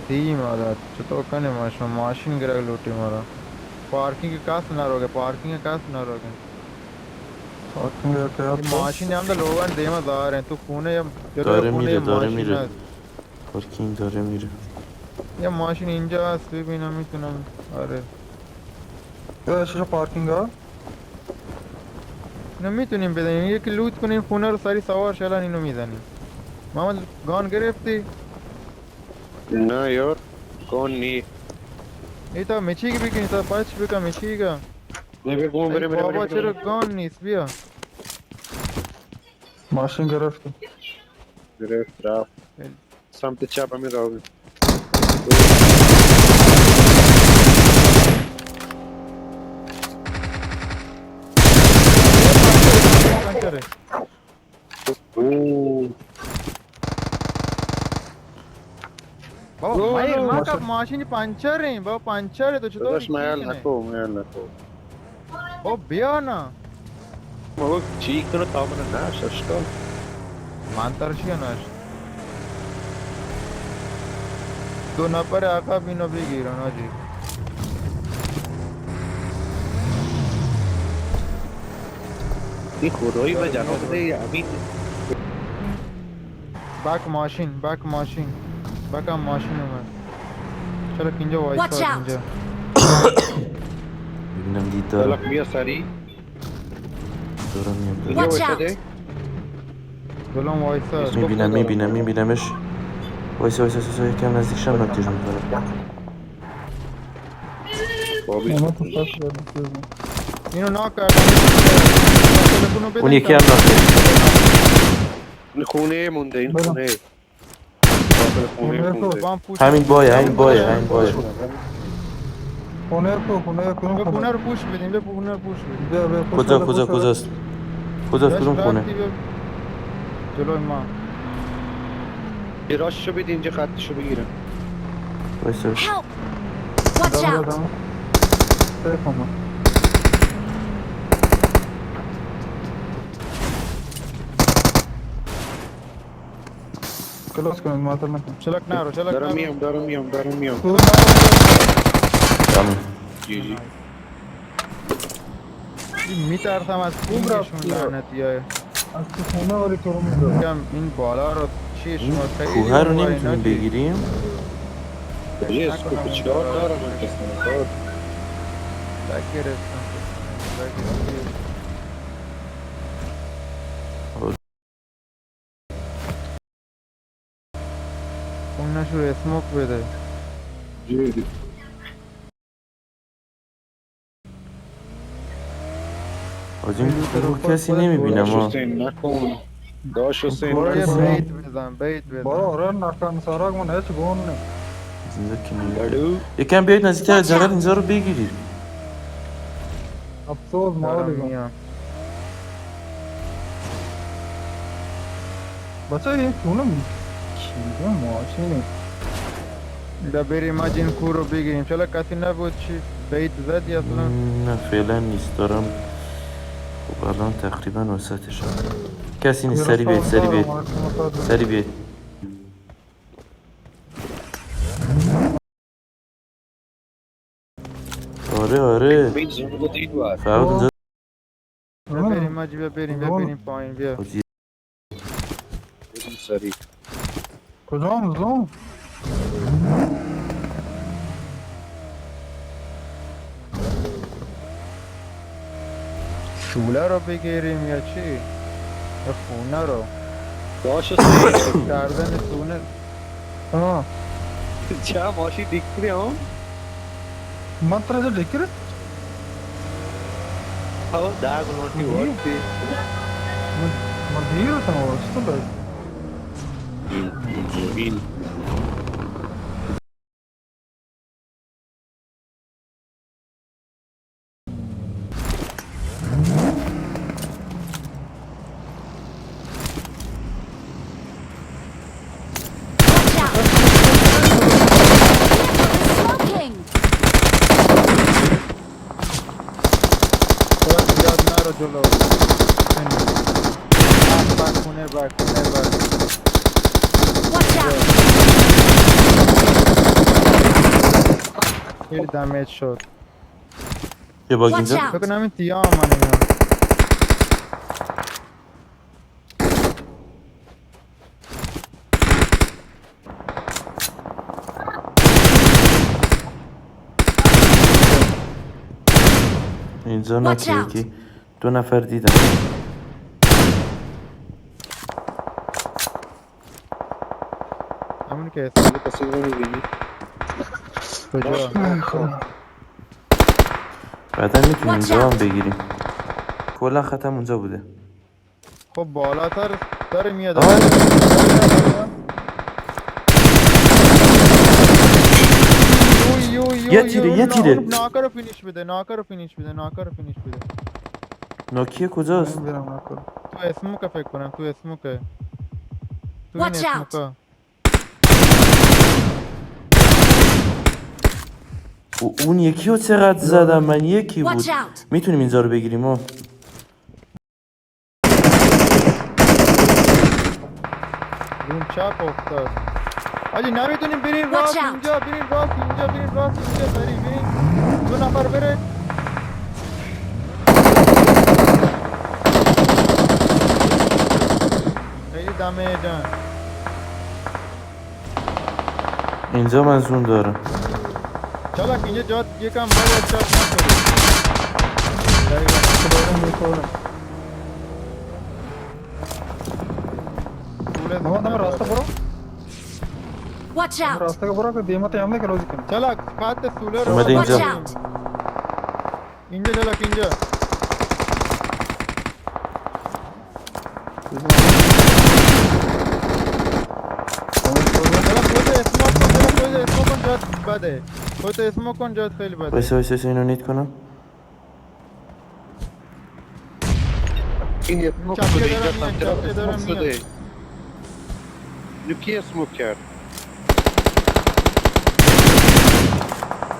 दी मारा तो कने माशीन गिरा लूटी मारा पार्किंग के कास ना रोगे पार्किंग के कास ना रोगे Parking ya ये kıyafet. माशीन yanında लोगन देमा दार हैं तू खूने या चलो داره खूने میره या داره माशीन میره है پارکینگ داره میره. या माशीन इंजा स्वीप इन میتونم अरे Ya şu parking ha. نمیتونیم بدنیم یکی لوت کنیم خونه رو سری سوار شلن اینو میزنیم محمد گان گرفتی نه یار گان نی ایتا میچیگی بگیریم تا پچ بکن میچیگا نبیر بوم ای بره بره بابا چرا بره گان نیست بیا Maşın گرفت. گرفت رفت سمت چپ همین راه بود. پنچره اوه بابا مایر ما ماشین. کا ماشین پنچر आहे بابا پنچر आहे तो چطور داداش میل نکو میل نکو بابا بیا ना بابا چی کنه تا من نش اشکال منطر چیه نش دو نفر عقب اینو بگیرن آجی این خدایی به جناب ده امین بک ماشین بک هم ماشین اومد چلو اینجا Watch وایساد out. اینجا ببینم دید دارم. دلق بیا سری دارم میام اینجا دارم. Watch out. وایساده دلم وایساد میبینمش. وایسا وایسا وایسا یکم نزدیک شم نتیجه میکنم. بابی Ona tutsak verdik. اینو ناک کردم تلفنو بده اون یکی هم ناخته. این خونه مونده این برم. خونه داخل خونه خونه مونده بام پوش همین بایه همین بایه همین بایه. خونه کو خونه کو به خونه رو پوش بدیم به خونه رو پوش بدیم بیا بیا کجاست کدوم داشت خونه؟ رفتی بیا جلوی ما یه راششو بید اینجا خطشو بگیرم وایسا Help! Watch out! Telefonu. کلاس کنید ماتر نکن. چلک نرو دارم میام تو تمام. جی جی میترسم از خوب رفت. پینگشون لعنتی های از تو خونه ولی تو رو میدونم. کم این بالا رو چیش این ما خیلی کوه رو اونور نمیتونیم اینا چی؟ بگیریم. یه اسکوپ چیکار دارم من کسی نکار لک گرفتم اون نشو اسموک بده جی جی از این گروه کسی نمیبینم داش ها. حسین نکن داش حسین برو یه نکن بیت بزن بارا آره نکن سراغ من هیچ گون نه. از اینجا که نمی‌بینم. بلو یکم بیایید نزدیکتر از جنگل اینجا رو بگیرید. افسوس دارم مالی گون. میام بچه این خونه چیه ماشینی. دا بریم آج این کو رو بگیریم چلا کسی نبود چی بیت زدی اصلا نه فعلا نیست دارم. خب الان تقریبا وسطش هم. کسی نیست. سری بیایید. آره بید زنگو دید بار فراد اینجا بیا بریم آج بیا بریم پایین بیا حاجی بدون سری کجام زون؟ شوله رو بگیریم یا چی یا خونه رو داش حسین کردن خونه ها چه ماشی دیکری هم من ترا دیکره ها داغ نوٹی ورتی من دیرو تنو واسطه بس. این Watch out! Smoking! خود زیاد نرو جلو بک خونه Watch out! خیلی دمیج شد. یه باگ Watch اینجا. out. فکر کنم این تیام من اینا. اینجا Watch نکه out. یکی 2 نفر دیدم. همونی که اسم کسی نمی‌بینی؟ کجا؟ بعدا میتونیم Watch اینجا هم out. بگیریم. کلا ختم اونجا بوده. خب بالاتر داره میاد. آره. یه تیره. ناکر رو فینیش بده. ناکر رو فینیش بده. ناکیه کجاست؟ نمی‌بینم نکن. تو اسموکه فکر کنم. تو این Watch out. اسموکه. اون یکی رو چقدر زدم من یکی Watch بود. out. میتونیم اینجا رو بگیریم ها. روم چپ افتاد. آجی نمیتونیم بریم Watch راست out. اینجا. بریم. 2 نفر بره. خیلی دمیجن. اینجا منظور دارم. چلاک اینجا جات یکم باید چپ نکنه. محمد हम रास्ता करो Watch हम out. रास्ता का करो कि देमत है हमने करो जिकन چلاک خط سوله رو اومده اینجا. Watch out. اینجا چلاک اینجا. خود اسمو کن جات بده. خود اسمو کن جات خیلی بده. وایسا اینو نیت کنم. این اسموک چپی شده دارم اینجا میاد، چپی سمت دارم اسموک میاد. شده. اینو کی اسموک کرد؟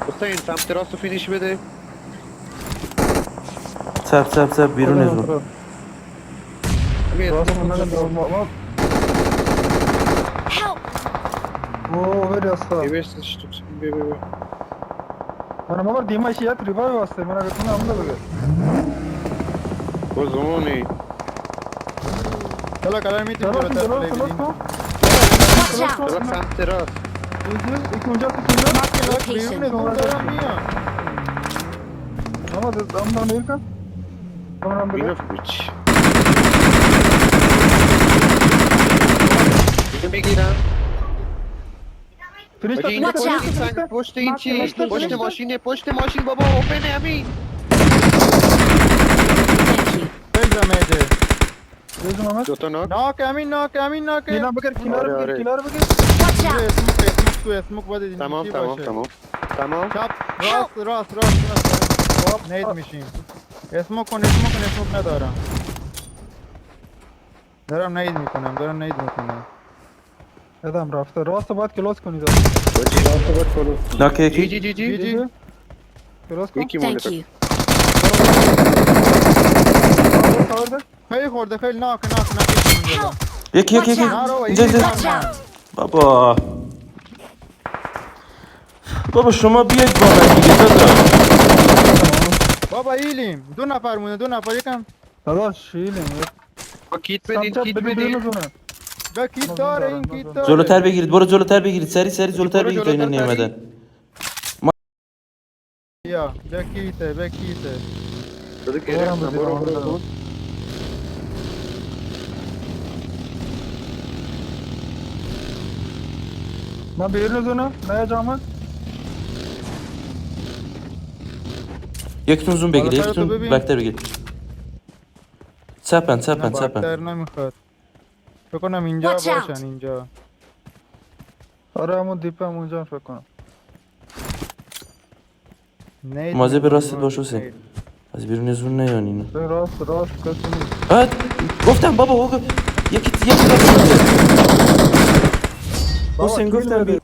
حسین سمت راست رو فینیش بده. چپ بیرون از اون. همین रास्ता اسموک हमने شده. Help. वो वे रास्ता ببرسش تو ببر. मैंने मगर धीमा शियात रिवाइव वास्ते मैंने कितना हमने बगैर با زمانی چلاک الان میتونیم चलो جلوتر चलो پلی चलो بدیم. Watch out. چرا سمت راست एक ऊंचा से किंजा Mark the چلاک بیرون از location. اون دارم میاد. محمد हम ना नहीं का हम اینو बगैर فیچ اینو میگیرم. फिनिश آجی اینجا Watch پشت out. این سنگ پشت این چی Watch out. پشت ماشین بابا اوپنه همین. Thank you. خیلی دمیجه. ये जो محمد دوتا ناک ناک امین ناک. किनार बगैर آره. किनार बगैर Watch اینجا out. اسموک تو اسموک باید دیدیم تمام چی تمام باشه. تمام چپ راست نید میشیم. اسموک کن اسموک ندارم. دارم نید میکنم. ادم رفته راست بعد کلاس کنید آجی راست باید کلو ناکه جی یکی. جی جی جی جی. کلاس کن یکی Thank مونده you. کاور ده خیلی خورده خیلی ناک Help. یکی Watch out. اینجا Watch out. بابا شما بیاید با من دیگه دادا. بابا ایلیم. 2 نفر مونده یکم داداش شیلیم با کیت بدین سمت کیت بدون بدین زونه جا کیت داره این کیت داره. جلوتر بگیرید برو جلوتر بگیرید سری جلوتر بگیرید تا اینا جلوتر نیومدن. یا جا کیته داده گرفتم برو من بیرون زونه نه جامد یکتون زوم بگیره بالاتر تو یکتون ببین. بکتر بگیره. چپن نه باکتر نمیخواد. فکر کنم اینجا Watch out. باشن اینجا. آره همون دیپه هم اونجا فکر کنم نید مازه به می‌کنم. راست باش حسین. از بیرون زون نیان اینو. راست کسی نیست بعد گفتم بابا یکی راست بوده. حسین گفتم